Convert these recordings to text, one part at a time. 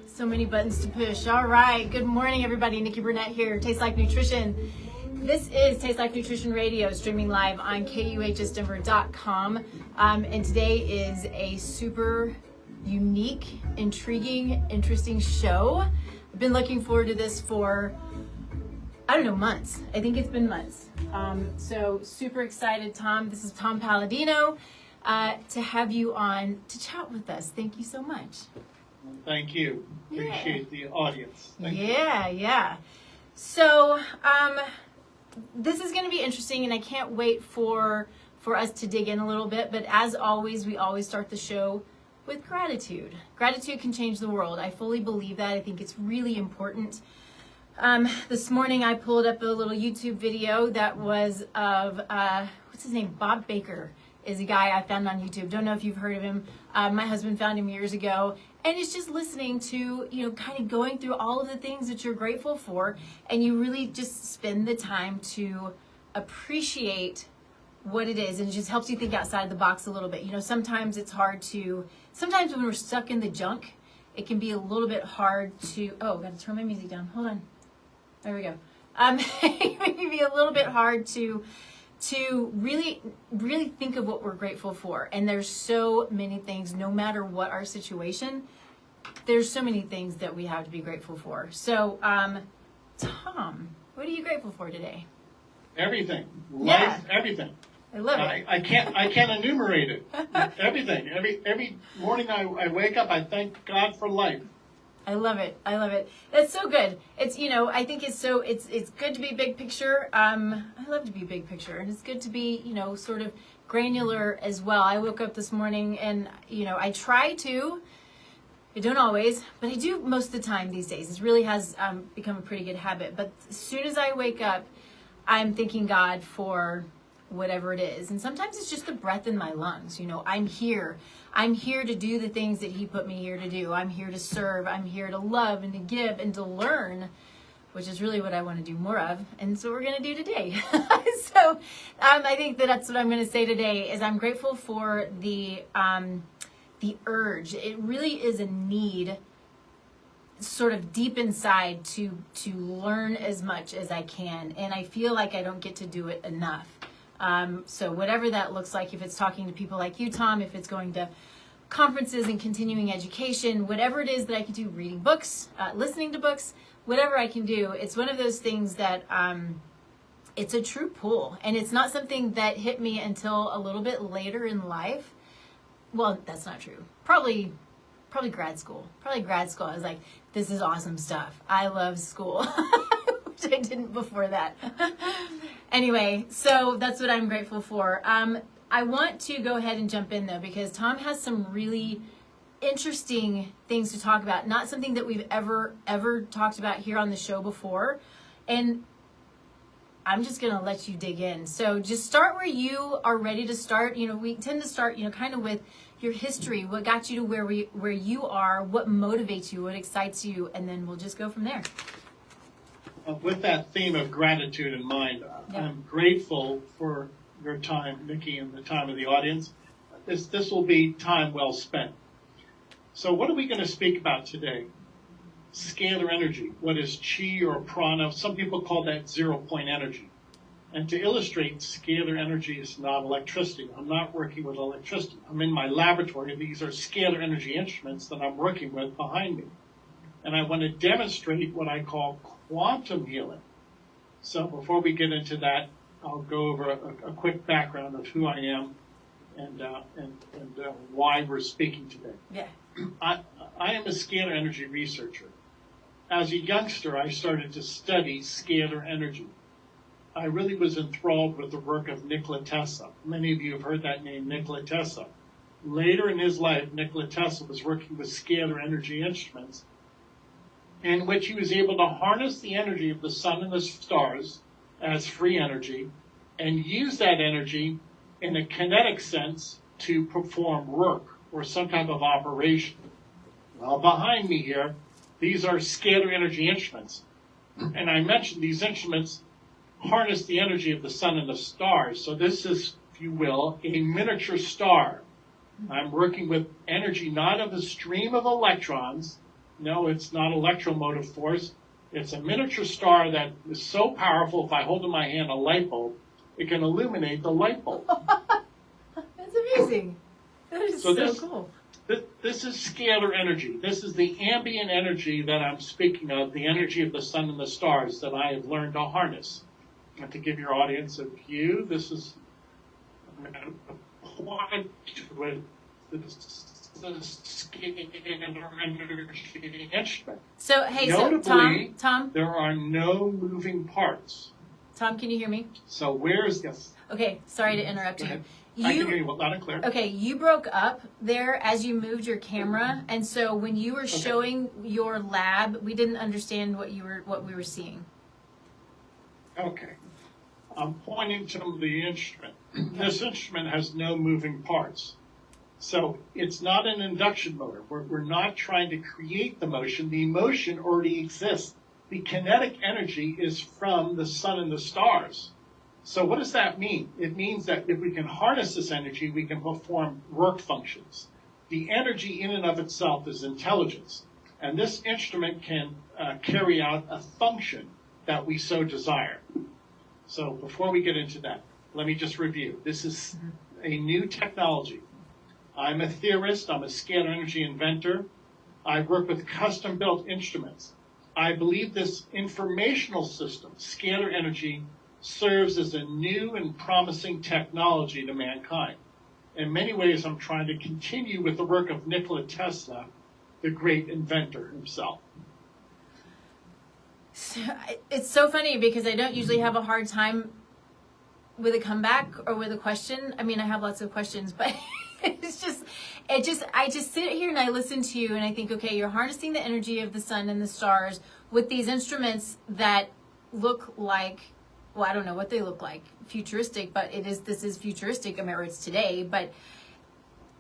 So many buttons to push. All right. Good morning, everybody. Nikki Burnett here. Taste Like Nutrition. This is Taste Like Nutrition Radio, streaming live on KUHSdenver.com. And today is a super unique, intriguing, interesting show. I've been looking forward to this for, months. I think it's been months. So super excited, Tom. This is Tom Paladino, to have you on to chat with us. Thank you so much. Thank you. Appreciate the audience. Thank you. Yeah. So this is going to be interesting, and I can't wait for us to dig in a little bit. But as always, we always start the show with gratitude. Gratitude can change the world. I fully believe that. I think it's really important. This morning I pulled up a little YouTube video that was of, what's his name? Bob Baker is a guy I found on YouTube. Don't know if you've heard of him. My husband found him years ago. And it's just listening to, kind of going through all of the things that you're grateful for. And you really just spend the time to appreciate what it is. And it just helps you think outside the box a little bit. Sometimes it's hard to, sometimes when we're stuck in the junk, it can be a little bit hard to, I've got to turn my music down. Hold on. There we go. It can be a little bit hard to really think of what we're grateful for. And there's so many things, no matter what our situation, there's so many things that we have to be grateful for. So, Tom, what are you grateful for today? Everything. Life, everything. I love it. I can't enumerate it. Everything. Every morning I wake up, I thank God for life. I love it. It's so good. It's, I think it's good to be big picture. I love to be big picture, and it's good to be, sort of granular as well. I woke up this morning and, I try to, I don't always, but I do most of the time these days. It really has become a pretty good habit. But as soon as I wake up, I'm thanking God for whatever it is. And sometimes it's just the breath in my lungs. I'm here. I'm here to do the things that he put me here to do. I'm here to serve. I'm here to love and to give and to learn, which is really what I want to do more of. And so we're going to do today. So I think that's what I'm going to say today is I'm grateful for the urge. It really is a need sort of deep inside to learn as much as I can. And I feel like I don't get to do it enough. So whatever that looks like, if it's talking to people like you, Tom, if it's going to conferences and continuing education, whatever it is that I can do, reading books, listening to books, whatever I can do, it's one of those things that it's a true pull. And it's not something that hit me until a little bit later in life. Well, that's not true. Probably grad school. I was like, this is awesome stuff. I love school, which I didn't before that. Anyway, so that's what I'm grateful for. I want to go ahead and jump in though, because Tom has some really interesting things to talk about. Not something that we've ever talked about here on the show before. And I'm just going to let you dig in. So just start where you are ready to start. We tend to start, kind of with your history, what got you to where you are, what motivates you, what excites you, and then we'll just go from there. With that theme of gratitude in mind, I'm grateful for your time, Nikki, and the time of the audience. This will be time well spent. So what are we going to speak about today? Scalar energy. What is chi or prana? Some people call that zero-point energy. And to illustrate, scalar energy is not electricity. I'm not working with electricity. I'm in my laboratory. These are scalar energy instruments that I'm working with behind me. And I want to demonstrate what I call quantum healing. So before we get into that, I'll go over a quick background of who I am and why we're speaking today. Yeah. I am a scalar energy researcher. As a youngster, I started to study scalar energy. I really was enthralled with the work of Nikola Tesla. Many of you have heard that name, Nikola Tesla. Later in his life, Nikola Tesla was working with scalar energy instruments, in which he was able to harness the energy of the sun and the stars as free energy and use that energy in a kinetic sense to perform work or some type of operation. Well, behind me here, these are scalar energy instruments. And I mentioned these instruments harness the energy of the sun and the stars. So this is, if you will, a miniature star I'm working with energy, not of a stream of electrons. No, it's not electromotive force. It's a miniature star that is so powerful, if I hold in my hand a light bulb, it can illuminate the light bulb. That's amazing. That is so cool. This is scalar energy. This is the ambient energy that I'm speaking of, the energy of the sun and the stars that I have learned to harness. And to give your audience a view, this is point with the scalar energy instrument. So, hey, notably, Tom, there are no moving parts. Tom, can you hear me? So where's this? Okay, sorry to interrupt you. I can hear you loud and clear. Okay, you broke up there as you moved your camera, and so when you were showing your lab, we didn't understand what we were seeing. Okay. I'm pointing to the instrument. This instrument has no moving parts. So it's not an induction motor. We're not trying to create the motion. The motion already exists. The kinetic energy is from the sun and the stars. So what does that mean? It means that if we can harness this energy, we can perform work functions. The energy in and of itself is intelligence. And this instrument can carry out a function that we so desire. So before we get into that, let me just review. This is a new technology. I'm a theorist. I'm a scalar energy inventor. I work with custom-built instruments. I believe this informational system, scalar energy, serves as a new and promising technology to mankind. In many ways, I'm trying to continue with the work of Nikola Tesla, the great inventor himself. It's so funny because I don't usually have a hard time with a comeback or with a question. I mean, I have lots of questions, but I just sit here and I listen to you and I think, okay, you're harnessing the energy of the sun and the stars with these instruments that look like, well, I don't know what they look like, futuristic, but this is futuristic, or it's today, but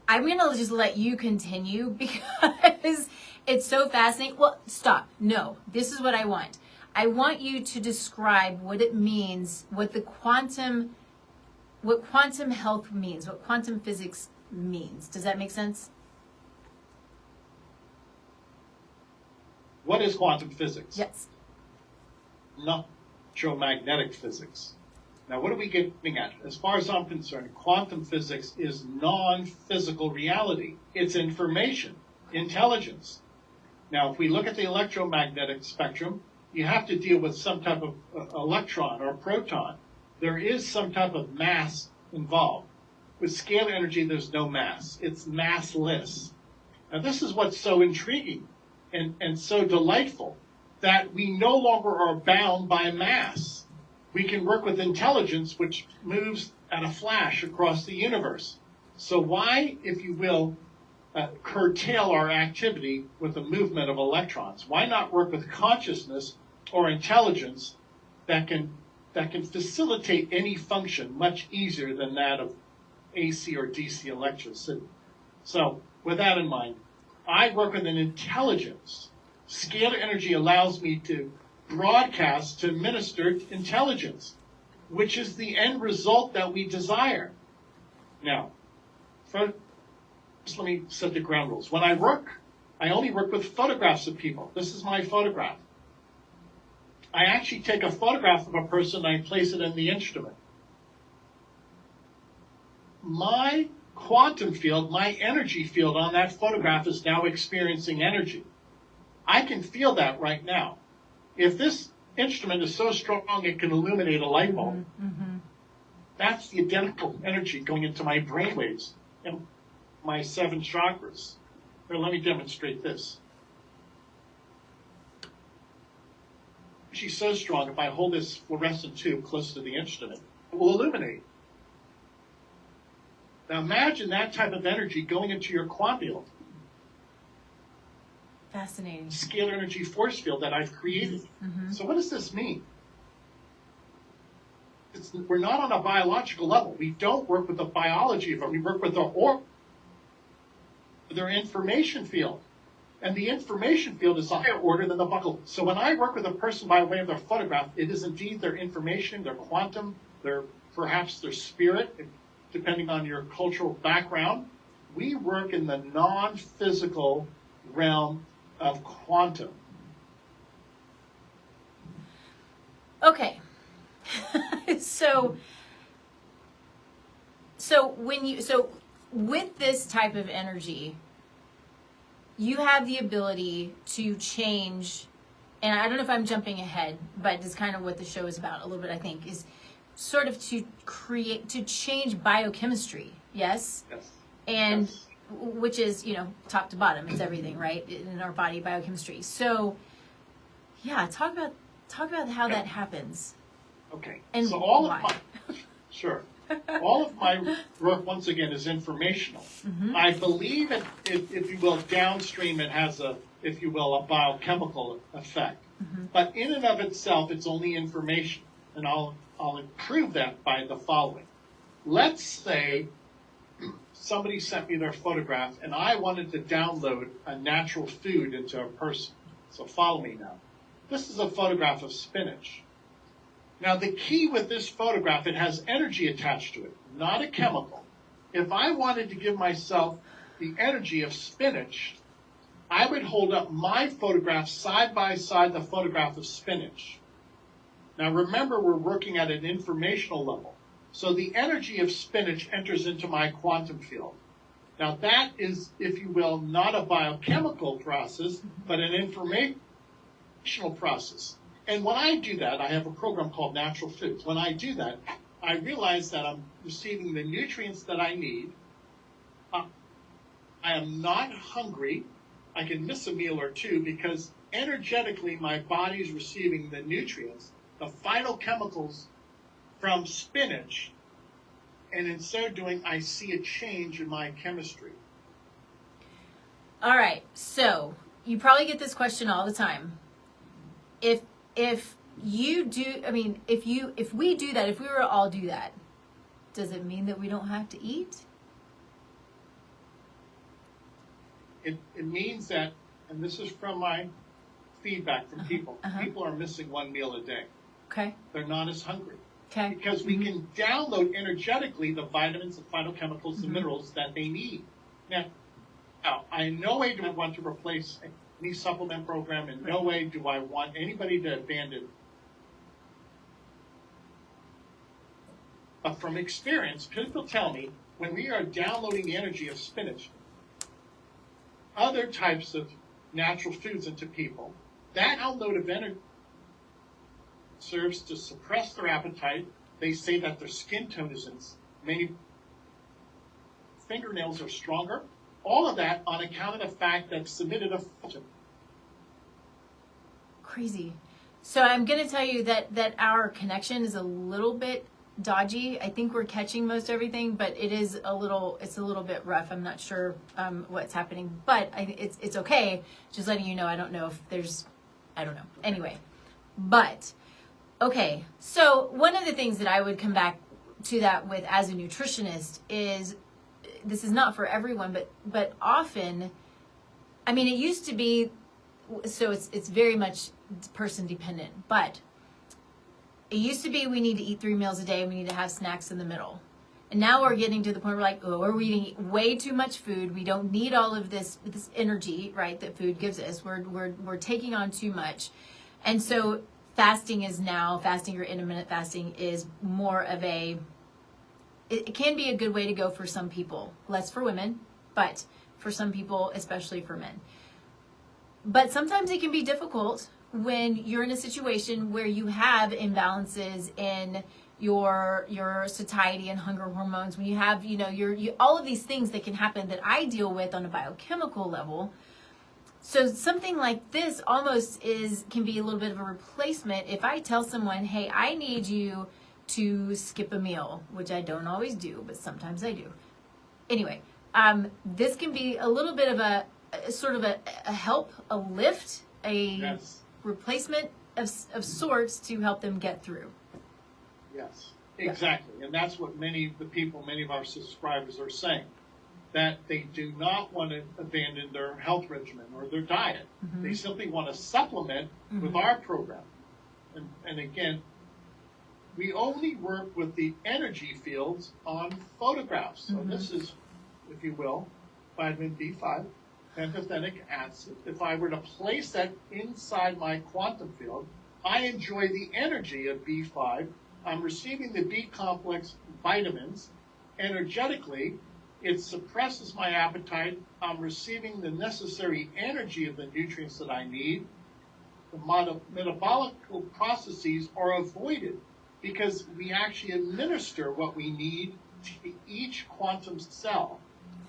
I'm going to just let you continue because it's so fascinating. Well, stop. No, this is what I want. I want you to describe what it means, what quantum health means, what quantum physics means. Does that make sense? What is quantum physics? Yes. Electromagnetic physics. Now, what are we getting at? As far as I'm concerned, quantum physics is non-physical reality. It's information, intelligence. Now, if we look at the electromagnetic spectrum, you have to deal with some type of electron or proton. There is some type of mass involved. With scalar energy, there's no mass. It's massless. Now, this is what's so intriguing and so delightful, that we no longer are bound by mass. We can work with intelligence, which moves at a flash across the universe. So why, if you will, curtail our activity with the movement of electrons? Why not work with consciousness or intelligence that can facilitate any function much easier than that of AC or DC electricity? So with that in mind, I work with an intelligence. Scalar energy allows me to broadcast, to administer intelligence, which is the end result that we desire. Now, first, let me set the ground rules. When I work, I only work with photographs of people. This is my photograph. I actually take a photograph of a person and I place it in the instrument. My quantum field, my energy field on that photograph is now experiencing energy. I can feel that right now. If this instrument is so strong it can illuminate a light bulb, that's the identical energy going into my brainwaves and my 7 chakras. Here, let me demonstrate this. She's so strong, if I hold this fluorescent tube close to the instrument, it will illuminate. Now imagine that type of energy going into your quantum field. Fascinating. Scalar energy force field that I've created. So what does this mean? We're not on a biological level. We don't work with the biology of it. We work with their information field. And the information field is a higher order than the buckle. So when I work with a person by way of their photograph, it is indeed their information, their quantum, perhaps their spirit, depending on your cultural background. we work in the non-physical realm of quantum. Okay. So with this type of energy, you have the ability to change, and I don't know if I'm jumping ahead, but it's kind of what the show is about a little bit, I think, is sort of to change biochemistry, yes? Yes. And yes. Which is, top to bottom, it's everything, right? In our body, biochemistry. So, yeah, talk about how that happens. Okay. And so all why? of my sure. All of my work, once again, is informational. Mm-hmm. I believe it, if you will, downstream it has a biochemical effect. Mm-hmm. But in and of itself, it's only information. And I'll improve that by the following. Let's say somebody sent me their photograph and I wanted to download a natural food into a person. So follow me now. This is a photograph of spinach. Now, the key with this photograph, it has energy attached to it, not a chemical. If I wanted to give myself the energy of spinach, I would hold up my photograph side by side the photograph of spinach. Now, remember, we're working at an informational level. So the energy of spinach enters into my quantum field. Now, that is, if you will, not a biochemical process, but an informational process. And when I do that, I have a program called Natural Foods. When I do that, I realize that I'm receiving the nutrients that I need. I am not hungry. I can miss a meal or two because energetically my body is receiving the nutrients, the phytochemicals from spinach. And in so doing, I see a change in my chemistry. All right. So you probably get this question all the time. If you do, I mean, if we do that, if we were to all do that, does it mean that we don't have to eat? It means that, and this is from my feedback from people, people are missing one meal a day. Okay. They're not as hungry. Okay. Because we can download energetically the vitamins, the phytochemicals, the minerals that they need. Now, I in no way do I want to replace any supplement program. In no way do I want anybody to abandon. But from experience, people tell me when we are downloading the energy of spinach, other types of natural foods into people, that download of energy serves to suppress their appetite. They say that their skin tone is many fingernails are stronger. All of that on account of the fact that submitted a function. Crazy. So I'm going to tell you that our connection is a little bit dodgy. I think we're catching most everything, but it's a little bit rough. I'm not sure what's happening, but it's okay. Just letting you know. I don't know if I don't know. Anyway, but okay. So one of the things that I would come back to that with as a nutritionist is, this is not for everyone, but often, I mean, it used to be, so it's very much person dependent, but it used to be we need to eat 3 meals a day and we need to have snacks in the middle. And now we're getting to the point where like, oh, we're eating way too much food. We don't need all of this energy, right, that food gives us. We're taking on too much. And so fasting or intermittent fasting is more of it can be a good way to go for some people, less for women, but for some people, especially for men. But sometimes it can be difficult when you're in a situation where you have imbalances in your satiety and hunger hormones, when you have, all of these things that can happen that I deal with on a biochemical level. So something like this almost can be a little bit of a replacement. If I tell someone, hey, I need you to skip a meal, which I don't always do, but sometimes I do. Anyway, this can be a little bit of a sort of a help, a lift, Yes. replacement of sorts to help them get through. Yes, exactly. And that's what many of our subscribers are saying, that they do not want to abandon their health regimen or their diet. Mm-hmm. They simply want to supplement with our program. And again, we only work with the energy fields on photographs. So this is, if you will, vitamin B5, pantothenic acid, if I were to place that inside my quantum field, I enjoy the energy of B5. I'm receiving the B complex vitamins. Energetically, it suppresses my appetite. I'm receiving the necessary energy of the nutrients that I need. The metabolic processes are avoided because we actually administer what we need to each quantum cell.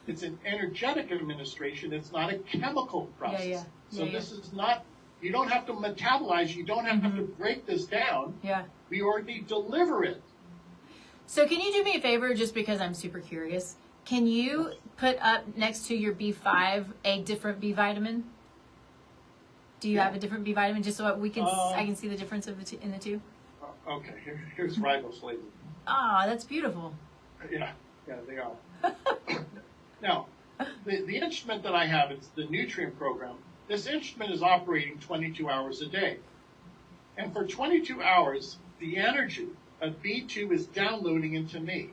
It's an energetic administration. It's not a chemical process. So this is not, you don't have to metabolize. You don't have to break this down. Yeah. We already deliver it. So can you do me a favor, just because I'm super curious? Can you put up next to your B5 a different B vitamin? Do you have a different B vitamin, just so we can I can see the difference of in the two? Okay, here's riboflavin. Ah, that's beautiful. Yeah, they are. Now, the instrument that I have, it's the nutrient program. This instrument is operating 22 hours a day. And for 22 hours, the energy of B2 is downloading into me.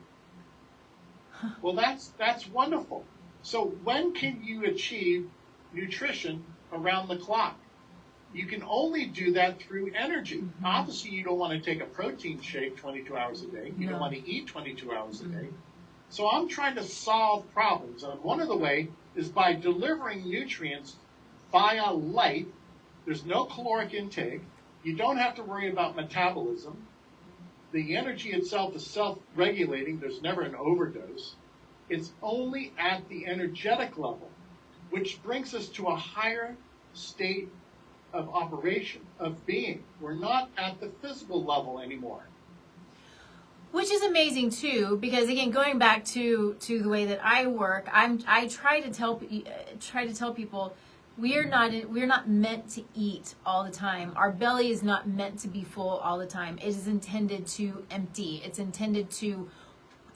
Well, that's wonderful. So when can you achieve nutrition around the clock? You can only do that through energy. Obviously, you don't want to take a protein shake 22 hours a day. You don't want to eat 22 hours a day. So I'm trying to solve problems. And one of the ways is by delivering nutrients via light. There's no caloric intake. You don't have to worry about metabolism. The energy itself is self-regulating. There's never an overdose. It's only at the energetic level, which brings us to a higher state of operation, of being. We're not at the physical level anymore. Which is amazing too, because again, going back to the way that I work, I try to tell people we're not meant to eat all the time. Our belly is not meant to be full all the time. It is intended to empty. It's intended to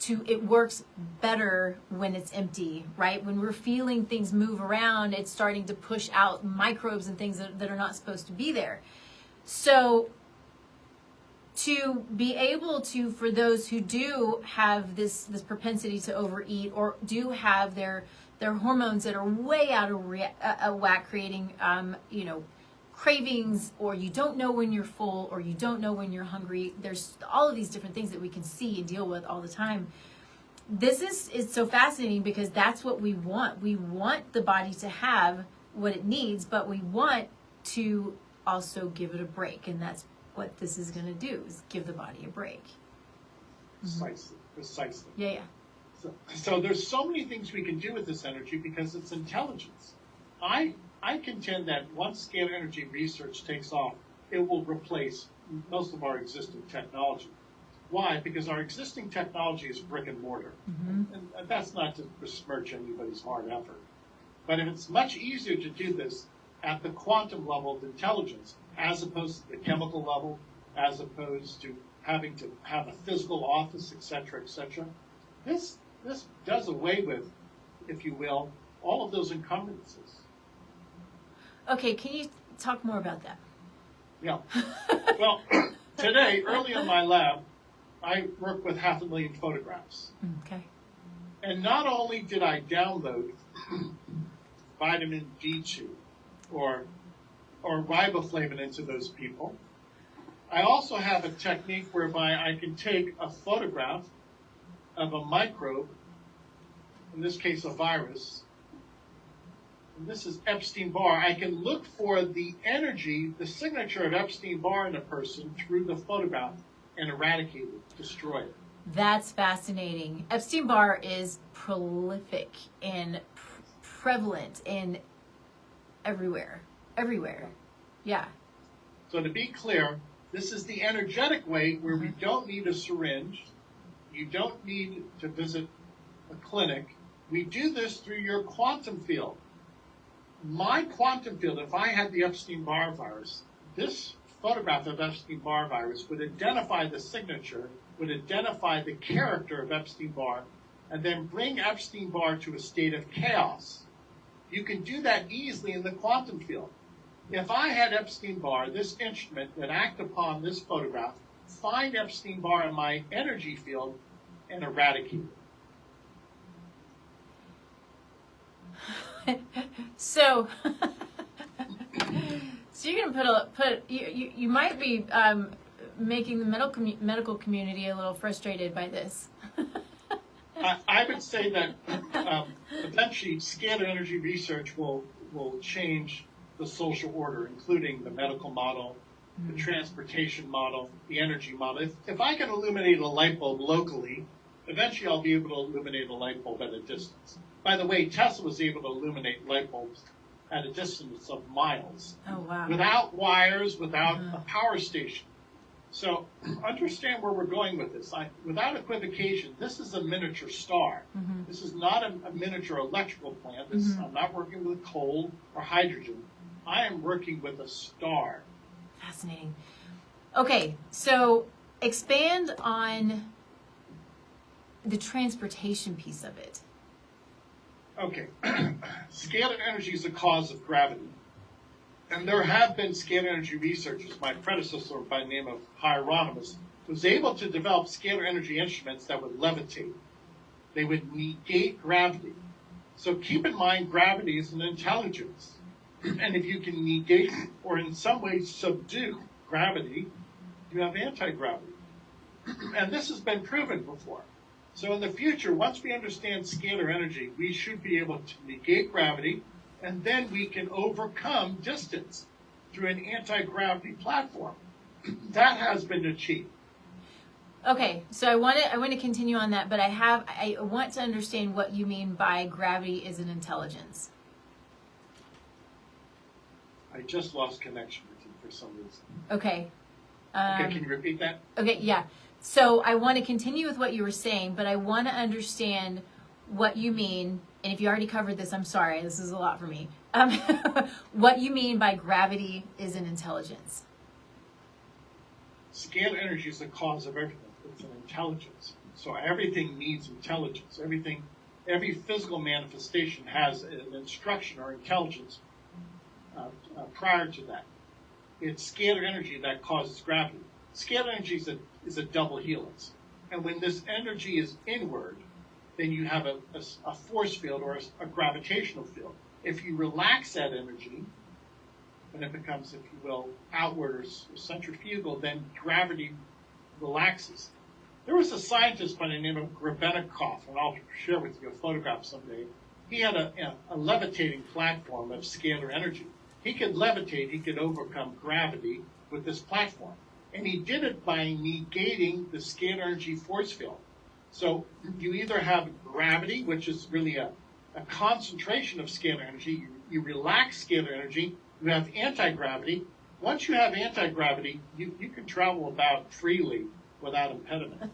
it works better when it's empty, right? When we're feeling things move around, it's starting to push out microbes and things that are not supposed to be there. So to be able to, for those who do have this propensity to overeat, or do have their hormones that are way out of whack, creating cravings, or you don't know when you're full, or you don't know when you're hungry. There's all of these different things that we can see and deal with all the time. This is so fascinating, because that's what we want. We want the body to have what it needs, but we want to also give it a break, and that's what this is going to do, is give the body a break. Precisely. Yeah. So there's so many things we can do with this energy, because it's intelligence. I contend that once scalar energy research takes off, it will replace most of our existing technology. Why? Because our existing technology is brick and mortar. And that's not to besmirch anybody's hard effort. But if it's much easier to do this at the quantum level of intelligence, as opposed to the chemical level, as opposed to having to have a physical office, etc., this does away with, if you will, all of those encumbrances. Okay, can you talk more about that? Yeah. Well, today, early in my lab, I worked with 500,000 photographs. Okay. And not only did I download vitamin D2 or riboflavin into those people, I also have a technique whereby I can take a photograph of a microbe, in this case a virus, and this is Epstein-Barr. I can look for the energy, the signature of Epstein-Barr in a person through the photograph and eradicate it, destroy it. That's fascinating. Epstein-Barr is prolific and prevalent in everywhere. Yeah. So to be clear, this is the energetic way where we don't need a syringe. You don't need to visit a clinic. We do this through your quantum field. My quantum field, if I had the Epstein-Barr virus, this photograph of Epstein-Barr virus would identify the signature, would identify the character of Epstein-Barr, and then bring Epstein-Barr to a state of chaos. You can do that easily in the quantum field. If I had Epstein-Barr, this instrument would act upon this photograph, find Epstein-Barr in my energy field, and eradicate it. So, so you're gonna you might be making the medical community a little frustrated by this. I would say that eventually scalar energy research will change the social order, including the medical model, the transportation model, the energy model. If I can illuminate a light bulb locally, eventually I'll be able to illuminate a light bulb at a distance. By the way, Tesla was able to illuminate light bulbs at a distance of miles. Oh, wow. Without wires, without a power station. So understand where we're going with this. Without equivocation, this is a miniature star. This is not a miniature electrical plant. I'm not working with coal or hydrogen. I am working with a star. Fascinating. Okay, so expand on the transportation piece of it. Okay. Scalar energy is the cause of gravity. And there have been scalar energy researchers. My predecessor, by the name of Hieronymus, was able to develop scalar energy instruments that would levitate. They would negate gravity. So keep in mind, gravity is an intelligence. And if you can negate or in some way subdue gravity, you have anti-gravity. And this has been proven before. So in the future, once we understand scalar energy, we should be able to negate gravity, and then we can overcome distance through an anti-gravity platform. That has been achieved. Okay, so I want to continue on that, but I want to understand what you mean by gravity is an intelligence. I just lost connection with you for some reason. Okay. Okay, can you repeat that? Okay, yeah. So I want to continue with what you were saying, but I want to understand what you mean, and if you already covered this, I'm sorry, this is a lot for me. What you mean by gravity is an intelligence. Scalar energy is the cause of everything. It's an intelligence. So everything needs intelligence. Every physical manifestation has an instruction or intelligence prior to that. It's scalar energy that causes gravity. Scalar energy is a double helix. And when this energy is inward, then you have a force field or a gravitational field. If you relax that energy, and it becomes, if you will, outward or centrifugal, then gravity relaxes. There was a scientist by the name of Grebennikov, and I'll share with you a photograph someday. He had a levitating platform of scalar energy. He could levitate, he could overcome gravity with this platform. And he did it by negating the scalar energy force field. So you either have gravity, which is really a concentration of scalar energy. You relax scalar energy. You have anti-gravity. Once you have anti-gravity, you can travel about freely without impediment.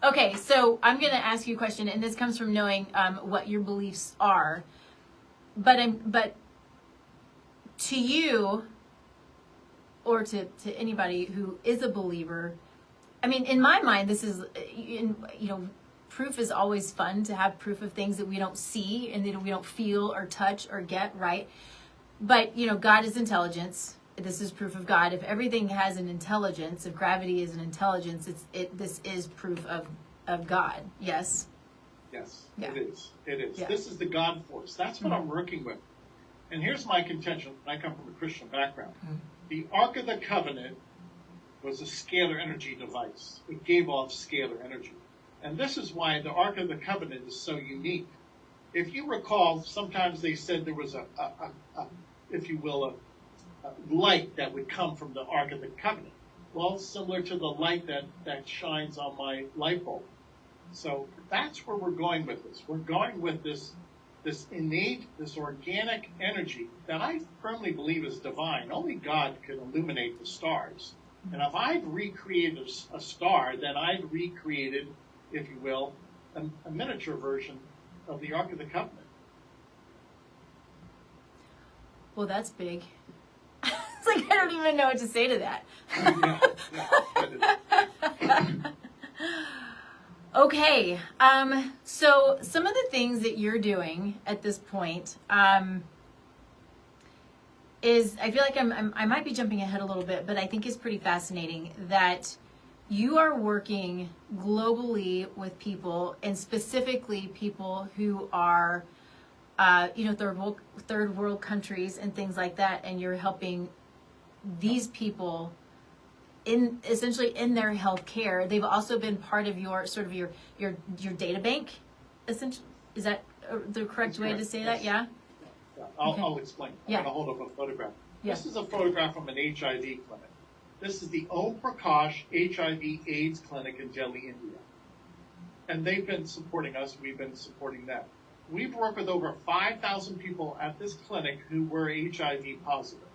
Okay, so I'm going to ask you a question, and this comes from knowing what your beliefs are. But to you, or to anybody who is a believer, I mean, in my mind, this is, proof is always fun, to have proof of things that we don't see and that we don't feel or touch or get, right? But, God is intelligence. This is proof of God. If everything has an intelligence, if gravity is an intelligence, this is proof of God. Yes? Yes, Yeah. It is. Yeah. This is the God force. That's what I'm working with. And here's my contention. I come from a Christian background. The Ark of the Covenant was a scalar energy device. It gave off scalar energy. And this is why the Ark of the Covenant is so unique. If you recall, sometimes they said there was a light that would come from the Ark of the Covenant. Well, similar to the light that shines on my light bulb. So that's where we're going with this. We're going with this innate, this organic energy that I firmly believe is divine. Only God can illuminate the stars. And if I've recreated a star, then I've recreated, if you will, a miniature version of the Ark of the Covenant. Well, that's big. It's like, I don't even know what to say to that. Okay, so some of the things that you're doing at this point is, I feel like I might be jumping ahead a little bit, but I think it's pretty fascinating that you are working globally with people, and specifically people who are third world countries and things like that, and you're helping these people essentially in their health care. They've also been part of your sort of your data bank, essentially. Is that the correct way to say that? Yeah. I'll explain. I'm going to hold up a photograph. Yeah. This is a photograph from an HIV clinic. This is the Om Prakash HIV/AIDS clinic in Delhi, India. And they've been supporting us. We've been supporting them. We've worked with over 5,000 people at this clinic who were HIV positive.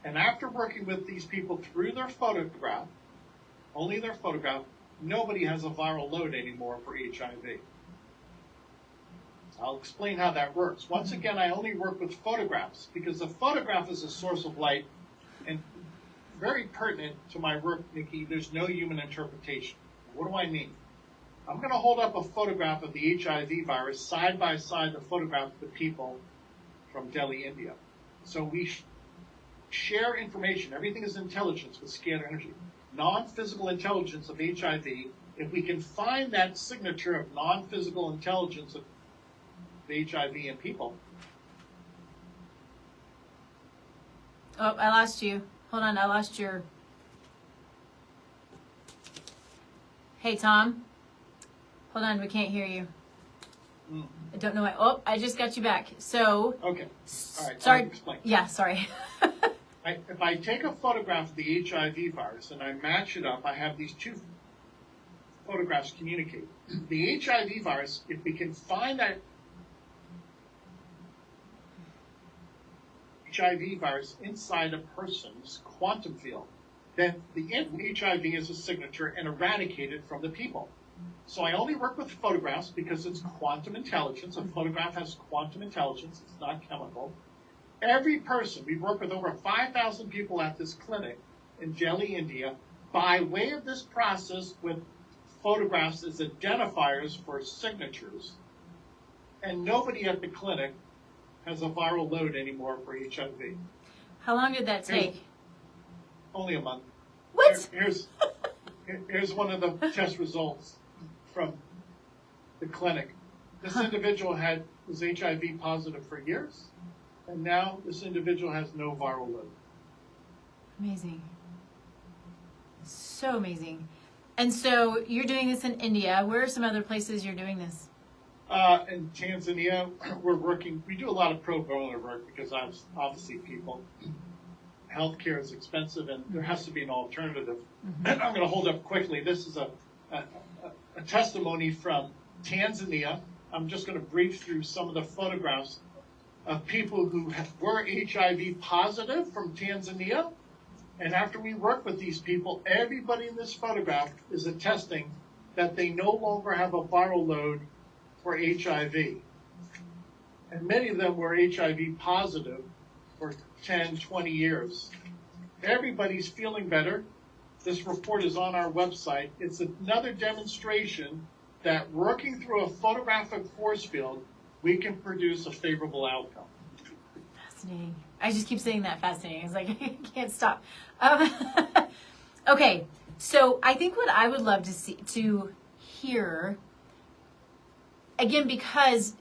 And after working with these people through their photograph, only their photograph, nobody has a viral load anymore for HIV. I'll explain how that works. Once again, I only work with photographs because the photograph is a source of light and very pertinent to my work, Nikki. There's no human interpretation. What do I mean? I'm going to hold up a photograph of the HIV virus side by side the photograph of the people from Delhi, India. So we share information. Everything is intelligence with scalar energy. Non-physical intelligence of HIV, if we can find that signature of non-physical intelligence of HIV in people. Oh, I lost you. Hold on, I lost your... Hey, Tom. Hold on, we can't hear you. I don't know why. Oh, I just got you back. So... Okay. All right. Sorry. I'll explain. Yeah, sorry. If I take a photograph of the HIV virus and I match it up, I have these two photographs communicate. The HIV virus, if we can find that HIV virus inside a person's quantum field, then the HIV is a signature and eradicated from the people. So I only work with photographs because it's quantum intelligence. A photograph has quantum intelligence. It's not chemical. Every person, we work with over 5,000 people at this clinic in Delhi, India, by way of this process with photographs as identifiers for signatures. And nobody at the clinic has a viral load anymore for HIV. How long did that take? Only a month. What? Here's one of the test results from the clinic. This individual was HIV positive for years, and now this individual has no viral load. Amazing. So amazing. And so you're doing this in India. Where are some other places you're doing this? In Tanzania, we do a lot of pro bono work because obviously healthcare is expensive and there has to be an alternative. And I'm going to hold up quickly. This is a testimony from Tanzania. I'm just going to brief through some of the photographs of people who were HIV positive from Tanzania. And after we work with these people, everybody in this photograph is attesting that they no longer have a viral load for HIV. And many of them were HIV positive for 10, 20 years. Everybody's feeling better. This report is on our website. It's another demonstration that working through a photographic force field, we can produce a favorable outcome. Fascinating. I just keep saying that fascinating. It's like, I can't stop. Okay, so I think what I would love to hear, again, because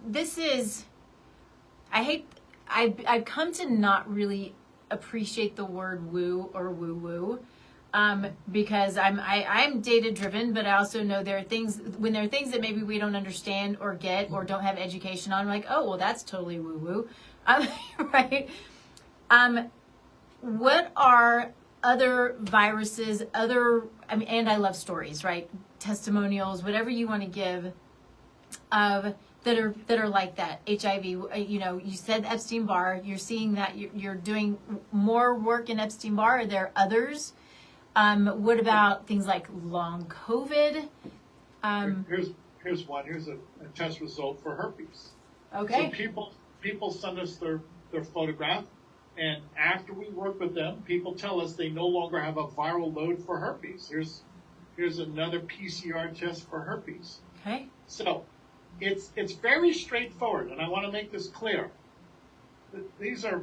this is, I've come to not really appreciate the word woo or woo-woo, because I'm data driven, but I also know there are things that maybe we don't understand or get or don't have education on, like, oh, well, that's totally woo-woo, right? What are other viruses, and I love stories, right? Testimonials, whatever you want to give, that are like that. HIV, you said Epstein-Barr. You're seeing that you're doing more work in Epstein-Barr. Are there others? What about things like long COVID? Here's one. Here's a test result for herpes. Okay. So people send us their photograph, and after we work with them, people tell us they no longer have a viral load for herpes. Here's another PCR test for herpes. Okay. So it's very straightforward, and I want to make this clear. These are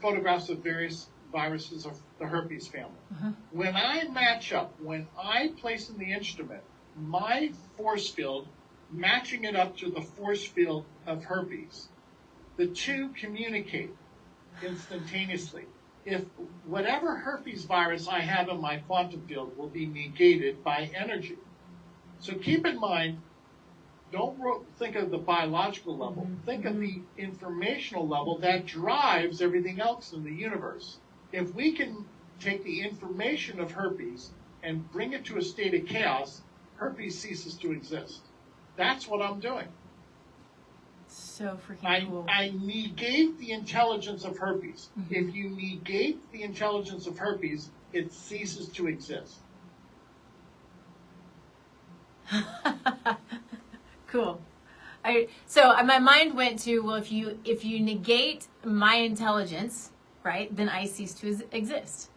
photographs of various viruses of the herpes family. When I match up, when I place in the instrument my force field matching it up to the force field of herpes. The two communicate instantaneously. If whatever herpes virus I have in my quantum field will be negated by energy. So keep in mind, don't think of the biological level. Think of the informational level that drives everything else in the universe. If we can take the information of herpes and bring it to a state of chaos, herpes ceases to exist. That's what I'm doing. So freaking cool. I negate the intelligence of herpes. If you negate the intelligence of herpes, it ceases to exist. Cool. So my mind went to, well, if you negate my intelligence, right, then I cease to exist.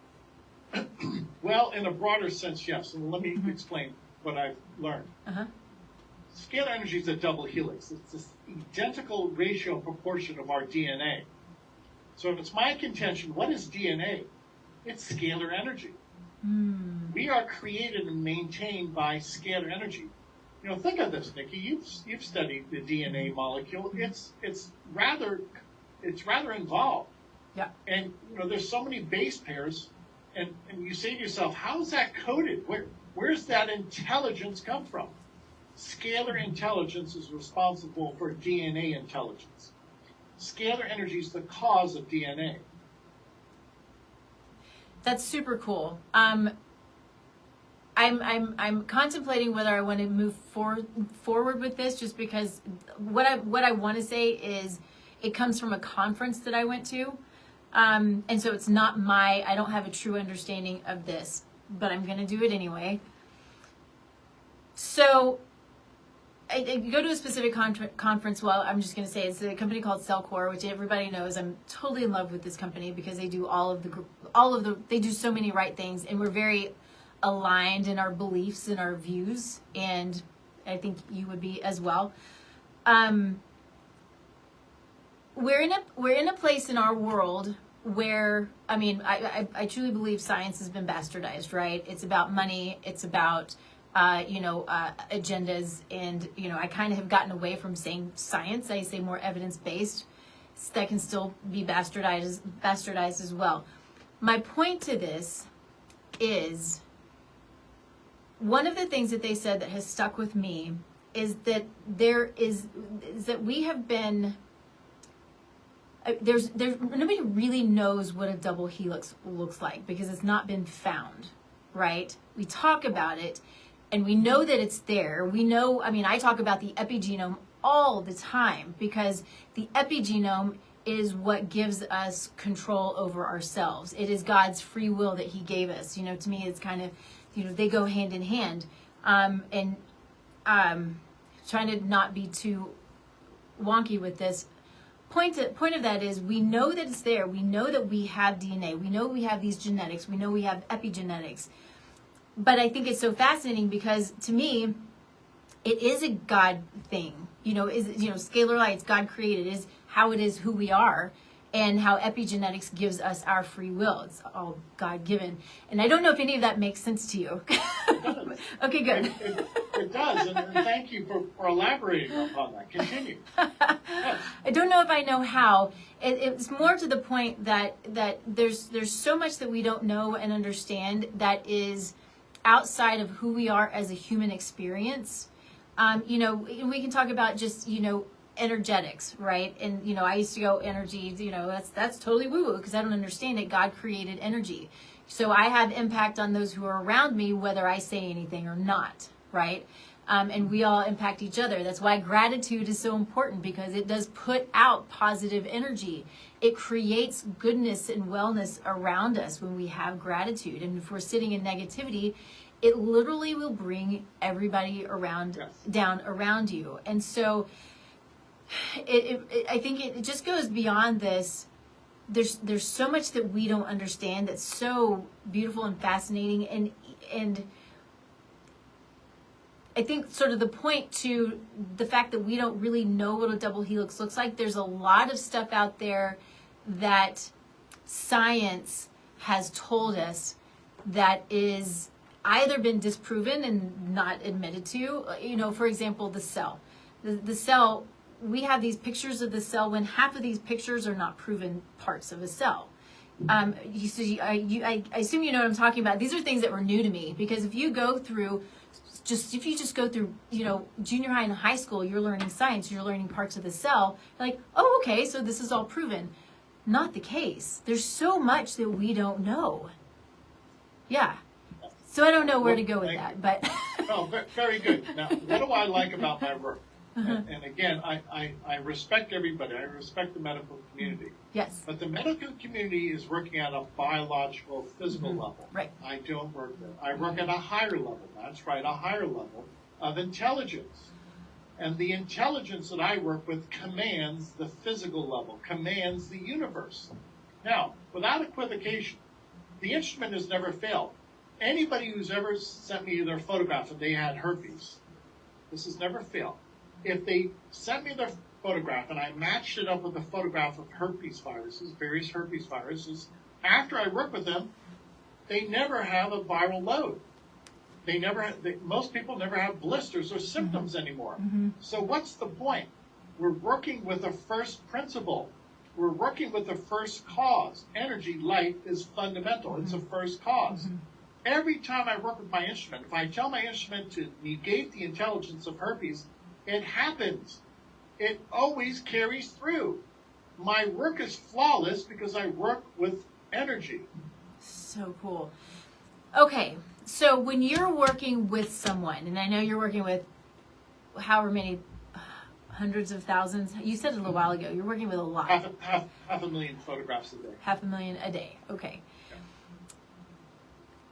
Well, in a broader sense, yes. And let me explain what I've learned. Scalar energy is a double helix. It's this identical ratio and proportion of our DNA. So it's my contention, what is DNA? It's scalar energy. We are created and maintained by scalar energy. You know, think of this, Nikki. You've studied the DNA molecule. It's rather involved. Yeah. And you know, there's so many base pairs, and you say to yourself, how is that coded? Where's that intelligence come from? Scalar intelligence is responsible for DNA intelligence. Scalar energy is the cause of DNA. That's super cool. I'm contemplating whether I want to move forward with this, just because what I want to say is it comes from a conference that I went to, and so it's not I don't have a true understanding of this, but I'm going to do it anyway. So I go to a specific conference. Well, I'm just going to say it's a company called Scalar, which everybody knows. I'm totally in love with this company because they do they do so many right things, and we're very aligned in our beliefs and our views, and I think you would be as well. We're in a place in our world where, I mean, I truly believe science has been bastardized, right? It's about money. It's about agendas, and I kind of have gotten away from saying science. I say more evidence-based. That can still be bastardized as well. My point to this is, one of the things that they said that has stuck with me is that we have been there's nobody really knows what a double helix looks like because it's not been found, right? We talk about it and we know that it's there. We know, I mean, I talk about the epigenome all the time because the epigenome is what gives us control over ourselves. It is God's free will that he gave us. To me, it's kind of, they go hand in hand. And trying to not be too wonky with this. Point of that is, we know that it's there. We know that we have DNA. We know we have these genetics. We know we have epigenetics. But I think it's so fascinating because, to me, it is a God thing. Scalar lights, God created, is how it is, who we are, and how epigenetics gives us our free will. It's all God-given. And I don't know if any of that makes sense to you. Okay, good. It does, and thank you for elaborating upon that. Continue. Yes. I don't know if I know how. It's more to the point that there's so much that we don't know and understand that is outside of who we are as a human experience. We can talk about just, energetics, right? And, I used to go energy, that's totally woo-woo because I don't understand it. God created energy. So I have impact on those who are around me, whether I say anything or not, right? And we all impact each other. That's why gratitude is so important, because it does put out positive energy. It creates goodness and wellness around us when we have gratitude. And if we're sitting in negativity, it literally will bring everybody down around you. And so I think it just goes beyond this. There's so much that we don't understand that's so beautiful and fascinating, and I think sort of the point to the fact that we don't really know what a double helix looks like. There's a lot of stuff out there that science has told us that is either been disproven and not admitted to. You know, for example, the cell. The cell, we have these pictures of the cell when half of these pictures are not proven parts of a cell. I assume you know what I'm talking about. These are things that were new to me, because if you just go through, you know, junior high and high school, you're learning science, you're learning parts of the cell, like, oh, okay, so this is all proven. Not the case. There's so much that we don't know. Yeah. So I don't know where to go with that, but. Oh, very good. Now, what do I like about my work? And again, I respect everybody. I respect the medical community. Yes. But the medical community is working at a biological, physical level. Right. I don't work there. I work at a higher level. That's right, a higher level of intelligence. And the intelligence that I work with commands the physical level, commands the universe. Now, without equivocation, the instrument has never failed. Anybody who's ever sent me their photograph and they had herpes, this has never failed. If they sent me their photograph and I matched it up with a photograph of herpes viruses, various herpes viruses, after I work with them, they never have a viral load. Most people never have blisters or symptoms anymore. So what's the point? We're working with a first principle. We're working with the first cause. Energy, light is fundamental. It's a first cause. Every time I work with my instrument, if I tell my instrument to negate the intelligence of herpes, it happens. It always carries through. My work is flawless because I work with energy. So cool. Okay, so when you're working with someone, and I know you're working with however many hundreds of thousands, you said it a little while ago, you're working with a lot. Half a million photographs a day. 500,000 a day, okay.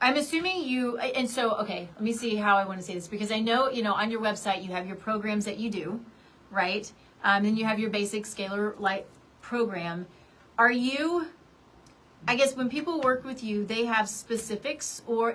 I'm assuming and so, okay, let me see how I want to say this, because I know, you know, on your website you have your programs that you do, right? Then you have your basic Scalar Light program. Are you, I guess when people work with you, they have specifics or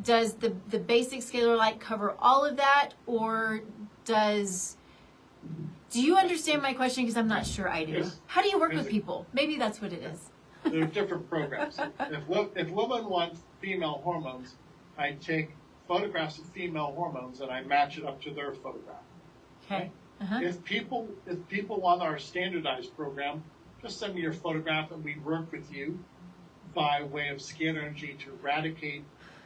does the basic Scalar Light cover all of that, or do you understand my question? Because I'm not sure I do. Yes. How do you work with people? Maybe that's what it is. There are different programs. If women want female hormones, I take photographs of female hormones and I match it up to their photograph. Okay. If people want our standardized program, just send me your photograph and we work with you by way of scalar energy to eradicate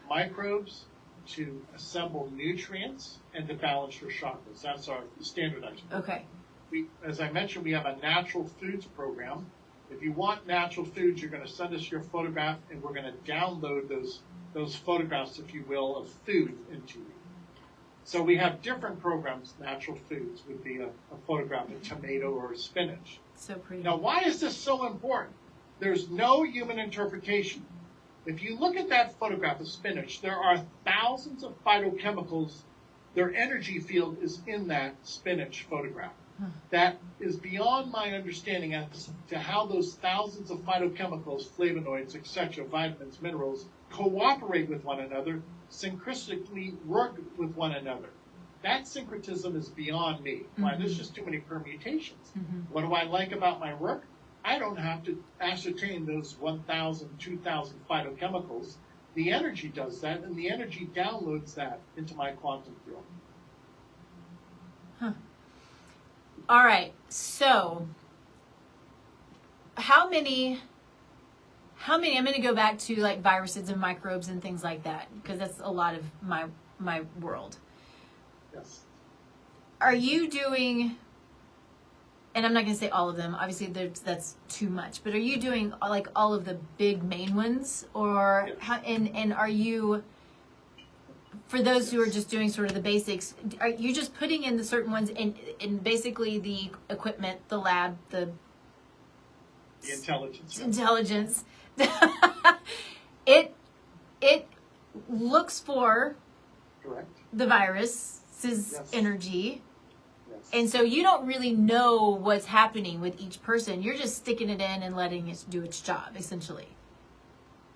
microbes, to assemble nutrients, and to balance your chakras. That's our standardized program. Okay. As I mentioned, we have a natural foods program. If you want natural foods, you're going to send us your photograph, and we're going to download those photographs, if you will, of food into you. So we have different programs. Natural foods would be a photograph of tomato or spinach. So pretty. Now, why is this so important? There's no human interpretation. If you look at that photograph of spinach, there are thousands of phytochemicals. Their energy field is in that spinach photograph. That is beyond my understanding as to how those thousands of phytochemicals, flavonoids, etc., vitamins, minerals, cooperate with one another, synchronistically work with one another. That syncretism is beyond me. Why? There's just too many permutations. What do I like about my work? I don't have to ascertain those 1,000, 2,000 phytochemicals. The energy does that, and the energy downloads that into my quantum field. All right, so how many, I'm going to go back to like viruses and microbes and things like that, because that's a lot of my world. Yes. Are you doing, and I'm not going to say all of them, obviously that's too much, but are you doing like all of the big main ones, or Yes. how, and are you, for those who are just doing sort of the basics, are you just putting in the certain ones in basically the equipment, the lab, the Intelligence. it looks for Correct. the virus's Yes. energy. Yes. And so you don't really know what's happening with each person. You're just sticking it in and letting it do its job, essentially.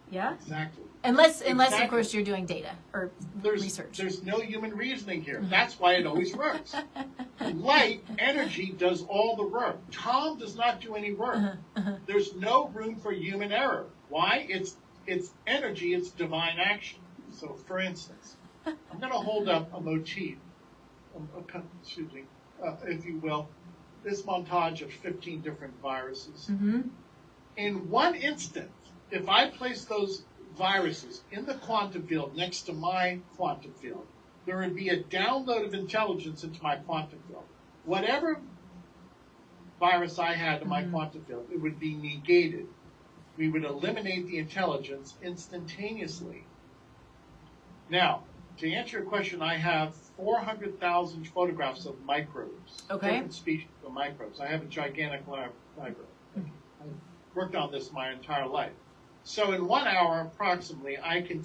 Yeah? Exactly. Unless Exactly. of course you're doing data or research. There's no human reasoning here. That's why it always works. Light, energy does all the work. Tom does not do any work. There's no room for human error. Why? It's energy, it's divine action. So, for instance, I'm going to hold up a motif, if you will, this montage of 15 different viruses. Mm-hmm. In one instant, if I place those viruses in the quantum field next to my quantum field, there would be a download of intelligence into my quantum field. Whatever virus I had in my quantum field, it would be negated. We would eliminate the intelligence instantaneously. Now, to answer your question, I have 400,000 photographs of microbes, different species of microbes. I have a gigantic library. I've worked on this my entire life. So in 1 hour, approximately, I can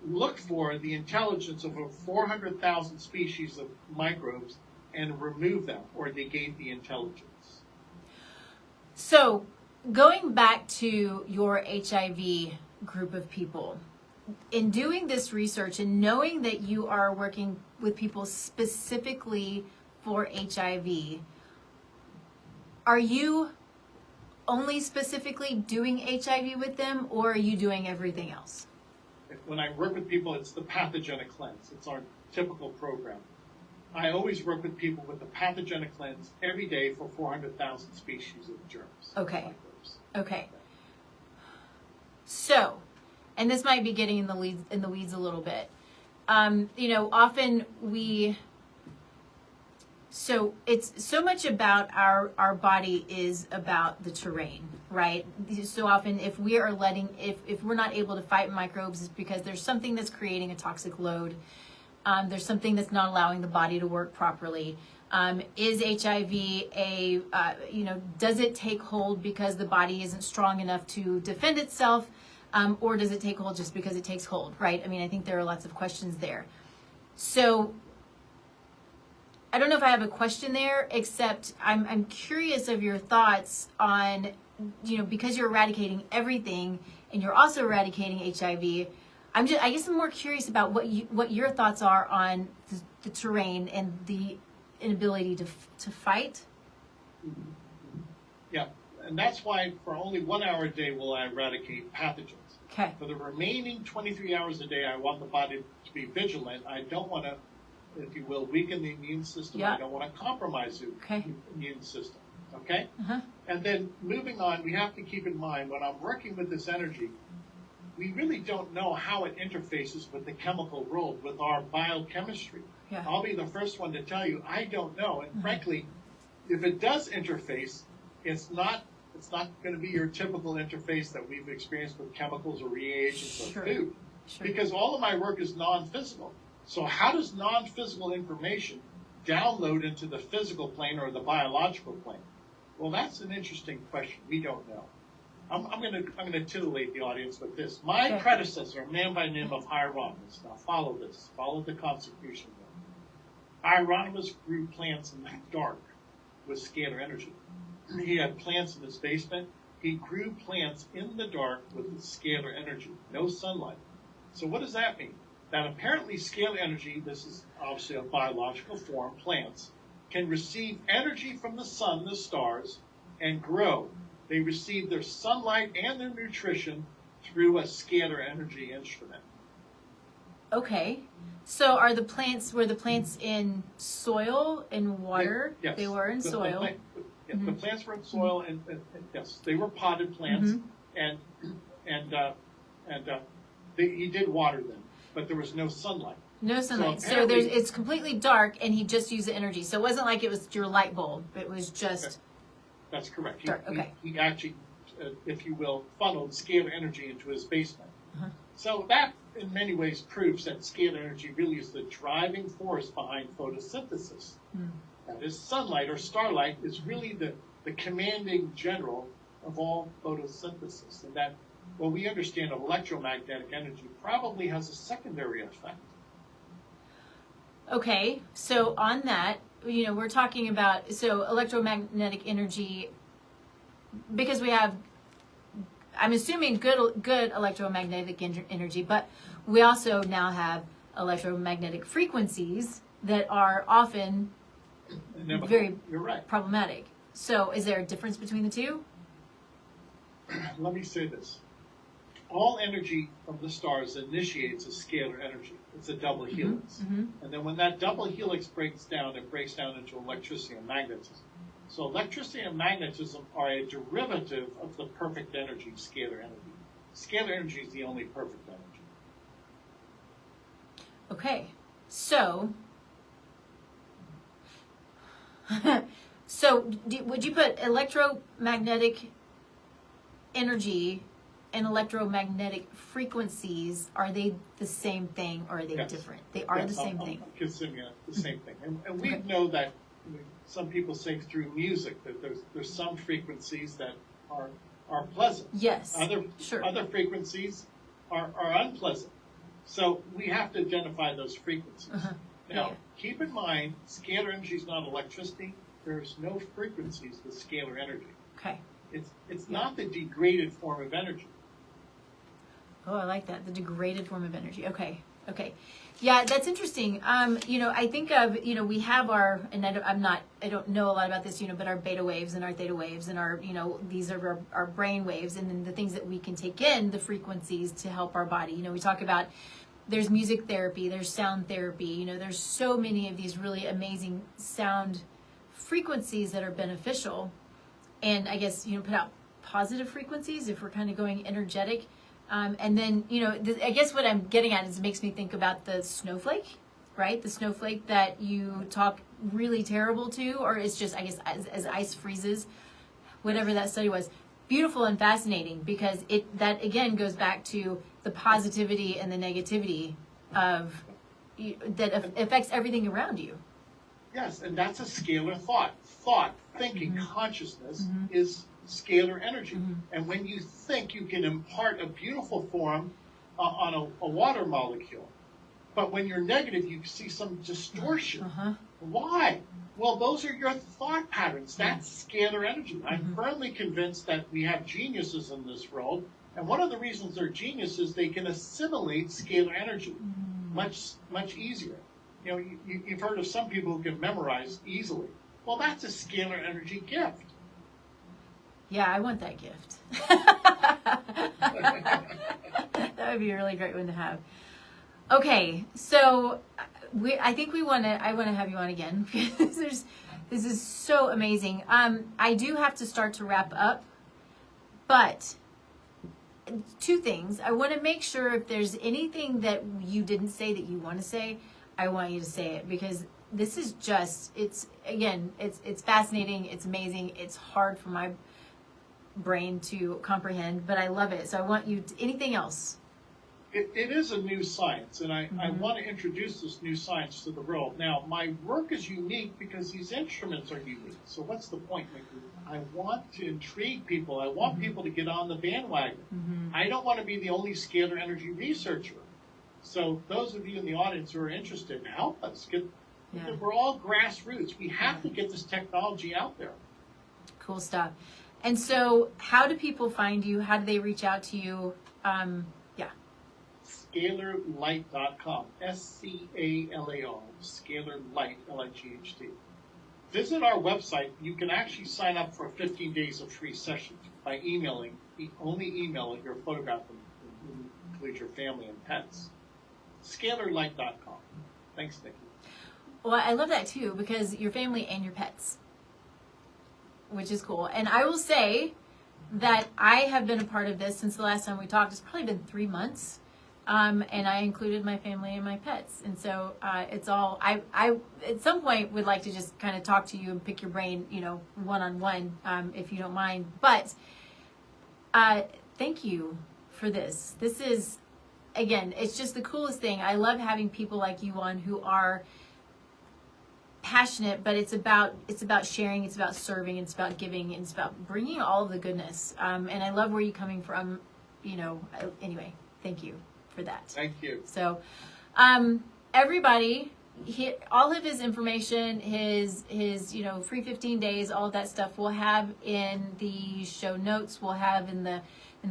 look for the intelligence of over 400,000 species of microbes and remove them or negate the intelligence. So going back to your HIV group of people, in doing this research and knowing that you are working with people specifically for HIV, are you only specifically doing HIV with them, or are you doing everything else? When I work with people, it's the pathogenic cleanse. It's our typical program. I always work with people with the pathogenic cleanse every day for 400,000 species of germs. Okay. Microbes. Okay. So, and this might be getting in the weeds a little bit. Often so it's so much about our body is about the terrain, right? So often if we're not able to fight microbes, it's because there's something that's creating a toxic load. There's something that's not allowing the body to work properly. Is HIV does it take hold because the body isn't strong enough to defend itself? Or does it take hold just because it takes hold, right? I mean, I think there are lots of questions there. So I don't know if I have a question there, except I'm curious of your thoughts on, because you're eradicating everything and you're also eradicating HIV. I guess I'm more curious about what your thoughts are on the terrain and the inability to fight. Yeah, and that's why for only 1 hour a day will I eradicate pathogens. Okay. For the remaining 23 hours a day, I want the body to be vigilant. I don't want to, if you will, weaken the immune system. Yeah. I don't want to compromise the immune system. Okay? Uh-huh. And then moving on, we have to keep in mind when I'm working with this energy, we really don't know how it interfaces with the chemical world, with our biochemistry. Yeah. I'll be the first one to tell you, I don't know. And frankly, if it does interface, it's not going to be your typical interface that we've experienced with chemicals or reagents or food. Sure. Because all of my work is non-physical. So how does non-physical information download into the physical plane or the biological plane? Well, that's an interesting question. We don't know. I'm going to titillate the audience with this. My predecessor, a man by the name of Hieronymus. Now follow this. Follow the consecration. Hieronymus grew plants in the dark with scalar energy. He had plants in his basement. He grew plants in the dark with scalar energy, no sunlight. So what does that mean? That apparently scalar energy, this is obviously a biological form, plants, can receive energy from the sun, the stars, and grow. They receive their sunlight and their nutrition through a scalar energy instrument. Okay. So were the plants in soil, in water? Yes. They were in soil. The plants were in soil, and yes, they were potted plants, and he did water them, but there was no sunlight. No sunlight. So it's completely dark, and he just used the energy. So it wasn't like it was your light bulb. It was just. That's correct. Dark. Okay. He actually, if you will, funneled scalar energy into his basement. So that, in many ways, proves that scalar energy really is the driving force behind photosynthesis. That is, sunlight or starlight is really the commanding general of all photosynthesis. And that, what we understand of electromagnetic energy probably has a secondary effect. Okay, so on that, we're talking about, electromagnetic energy, because we have, I'm assuming good electromagnetic energy, but we also now have electromagnetic frequencies that are often very problematic. So is there a difference between the two? Let me say this. all energy of the stars initiates a scalar energy. It's a double helix. And then when that double helix breaks down, it breaks down into electricity and magnetism. So electricity and magnetism are a derivative of the perfect energy, scalar energy. Scalar energy is the only perfect energy. Okay, so would you put electromagnetic energy and electromagnetic frequencies, are they the same thing or are they different? They are the same thing. I'm considering the same thing. And we know that some people say through music that there's some frequencies that are pleasant. Yes. Other frequencies are unpleasant. So we have to identify those frequencies. Now, keep in mind, scalar energy is not electricity. There's no frequencies with scalar energy. Okay. It's not the degraded form of energy. Oh, I like that. The degraded form of energy. Okay. Yeah, that's interesting. I think of, we have our, and I don't know a lot about this, but our beta waves and our theta waves and our, these are our brain waves, and then the things that we can take in, the frequencies to help our body. We talk about there's music therapy, there's sound therapy, there's so many of these really amazing sound frequencies that are beneficial. And I guess, put out positive frequencies if we're kind of going energetic. And then, I guess what I'm getting at is it makes me think about the snowflake, right? The snowflake that you talk really terrible to, or it's just, I guess, as ice freezes, whatever that study was. Beautiful and fascinating, because that again goes back to the positivity and the negativity of that affects everything around you. Yes, and that's a scalar thought. Thinking, consciousness is scalar energy. And when you think, you can impart a beautiful form on a water molecule. But when you're negative, you see some distortion. Why? Well, those are your thought patterns. That's scalar energy. I'm firmly convinced that we have geniuses in this world. And one of the reasons they're geniuses, they can assimilate scalar energy much easier. You've heard of some people who can memorize easily. Well, that's a scalar energy gift. Yeah, I want that gift. That would be a really great one to have. Okay, so I think I want to have you on again, because this is so amazing. I do have to start to wrap up, but two things. I want to make sure if there's anything that you didn't say that you want to say, I want you to say it, because this is just, it's fascinating, it's amazing, it's hard for my brain to comprehend, but I love it. So I want you to, anything else? It is a new science, and I want to introduce this new science to the world. Now, my work is unique because these instruments are unique. So what's the point, Nikki? I want to intrigue people. I want people to get on the bandwagon. I don't want to be the only scalar energy researcher. So those of you in the audience who are interested, help us. We're all grassroots. We have to get this technology out there. Cool stuff. And so how do people find you? How do they reach out to you? Scalarlight.com. SCALAR. Scalarlight, L-I-G-H-T. Visit our website. You can actually sign up for 15 days of free sessions by emailing. Only email your photograph and include your family and pets. Scalarlight.com. Thanks, Nikki. Well, I love that too, because your family and your pets, which is cool. And I will say that I have been a part of this since the last time we talked. It's probably been 3 months. And I included my family and my pets. And so it's all, I at some point would like to just kind of talk to you and pick your brain, one-on-one, if you don't mind. But thank you for this. This is, again, it's just the coolest thing. I love having people like you on who are passionate, but it's about sharing, it's about serving, it's about giving, it's about bringing all of the goodness. And I love where you're coming from, anyway, thank you for that. Thank you. So, everybody, all of his information, his free 15 days, all of that stuff we'll have in the show notes. We'll have in the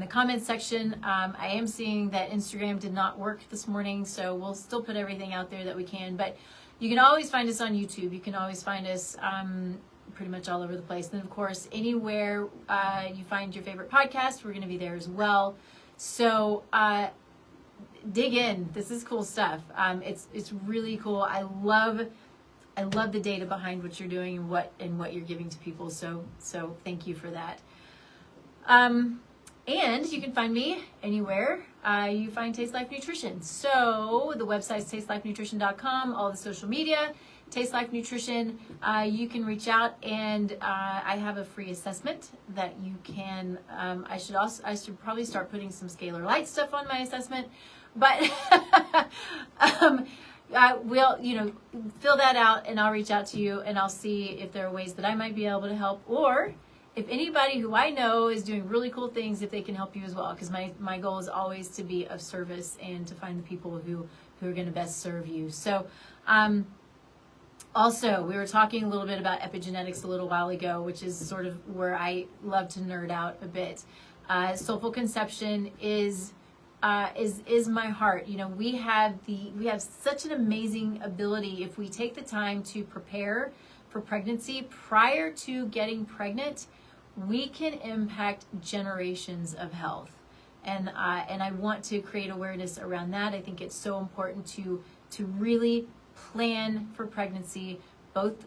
comments section. I am seeing that Instagram did not work this morning, so we'll still put everything out there that we can. But you can always find us on YouTube. You can always find us pretty much all over the place. And then, of course, anywhere you find your favorite podcast, we're going to be there as well. So dig in. This is cool stuff. It's really cool. I love the data behind what you're doing and what you're giving to people. So thank you for that. And you can find me anywhere you find Taste Life Nutrition. So the website's tastelifenutrition.com, all the social media, Taste Life Nutrition. You can reach out, and I have a free assessment that you can. I should probably start putting some Scalar Light stuff on my assessment, but we'll fill that out, and I'll reach out to you, and I'll see if there are ways that I might be able to help, or if anybody who I know is doing really cool things, if they can help you as well, because my goal is always to be of service and to find the people who are going to best serve you. So also, we were talking a little bit about epigenetics a little while ago, which is sort of where I love to nerd out a bit. Soulful conception is my heart. We have such an amazing ability if we take the time to prepare for pregnancy prior to getting pregnant. We can impact generations of health, and I want to create awareness around that. I think it's so important to really plan for pregnancy, both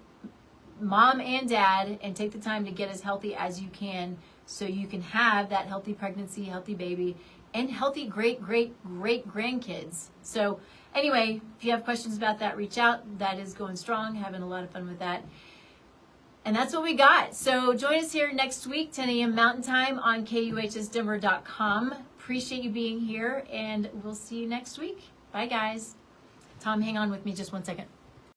mom and dad, and take the time to get as healthy as you can, so you can have that healthy pregnancy, healthy baby, and healthy great grandkids. So anyway, if you have questions about that, reach out. That is going strong, having a lot of fun with that. And that's what we got. So join us here next week, 10 a.m. Mountain Time on KUHSdenver.com. Appreciate you being here, and we'll see you next week. Bye, guys. Tom, hang on with me just 1 second.